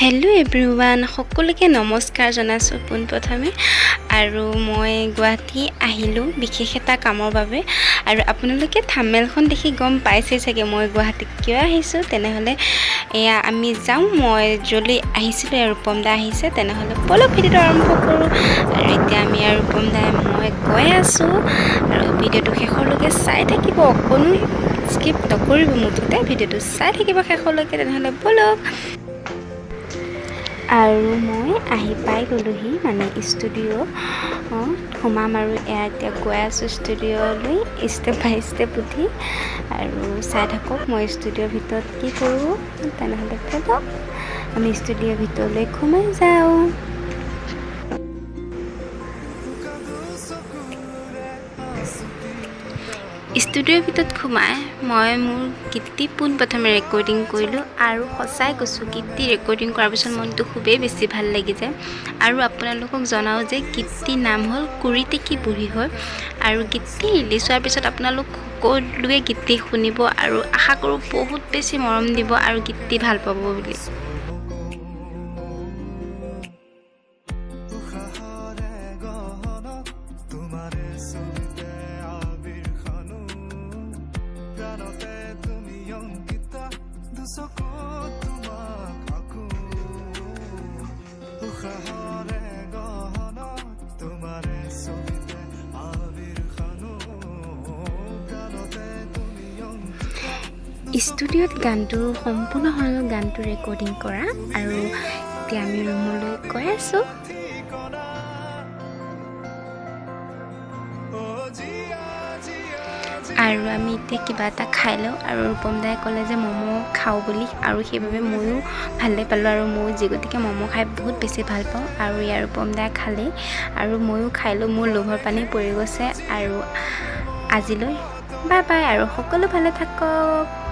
hello' everyone সকলোকে নমস্কাৰ জনাইছোঁ পোনপ্ৰথমে আৰু মই গুৱাহাটী আহিলোঁ বিশেষ এটা কামৰ বাবে আৰু আপোনালোকে থাম্বনেইলখন দেখি গম পাইছে চাগে মই গুৱাহাটীত কিয় আহিছোঁ তেনেহ'লে এয়া আমি যাওঁ মই য'লৈ আহিছিলোঁ আৰু ৰূপম দা আহিছে তেনেহ'লে বলক ভিডিঅ'টো আৰম্ভ কৰোঁ আৰু এতিয়া আমি আৰু ৰূপম দাই মই গৈ আছোঁ আৰু ভিডিঅ'টো শেষলৈকে চাই থাকিব অকণো স্কিপ নকৰিব মুঠতে ভিডিঅ'টো চাই থাকিব শেষলৈকে তেনেহ'লে বলক আৰু মই আহি পাই গ'লোহি মানে ষ্টুডিঅ' সোমাম আৰু এতিয়া গৈ আছোঁ ষ্টুডিঅ'লৈ ষ্টেপ বাই ষ্টেপ উঠি আৰু চাই থাকক মই ষ্টুডিঅ'ৰ ভিতৰত কি কৰোঁ তেনেহ'লে বলক আমি ষ্টুডিঅ'ৰ ভিতৰলৈ সোমাই যাওঁ ষ্টুডিঅ'ৰ ভিতৰত সোমাই মই মোৰ গীতটি পোনপ্ৰথমে ৰেকৰ্ডিং কৰিলোঁ আৰু সঁচাই কৈছোঁ গীতটি ৰেকৰ্ডিং কৰাৰ পিছত মনটো খুবেই বেছি ভাল লাগি যায় আৰু আপোনালোকক জনাওঁ যে গীতটিৰ নাম হ'ল কুৰিতে কি বুঢ়ী হয় আৰু গীতটি ৰিলিজ হোৱাৰ পিছত আপোনালোক সকলোৱে গীতটি শুনিব আৰু আশা কৰোঁ বহুত বেছি মৰম দিব আৰু গীতটি ভাল পাব বুলি ষ্টুডিঅ'ত গানটো সম্পূৰ্ণ হ'ল গানটো ৰেকৰ্ডিং কৰা আৰু এতিয়া আমি ৰুমলৈ গৈ আছোঁ আৰু আমি এতিয়া কিবা এটা খাই লওঁ আৰু ৰূপম দাই ক'লে যে ম'ম' খাওঁ বুলি আৰু সেইবাবে ময়ো ভালেই পালোঁ আৰু ময়ো যি গতিকে ম'ম' খাই বহুত বেছি ভাল পাওঁ আৰু ইয়াৰ ৰূপম দাই খালেই আৰু ময়ো খাই লওঁ মোৰ লোভৰ পানী পৰি গৈছে আৰু আজিলৈ বাই বাই আৰু সকলো ভালে থাকক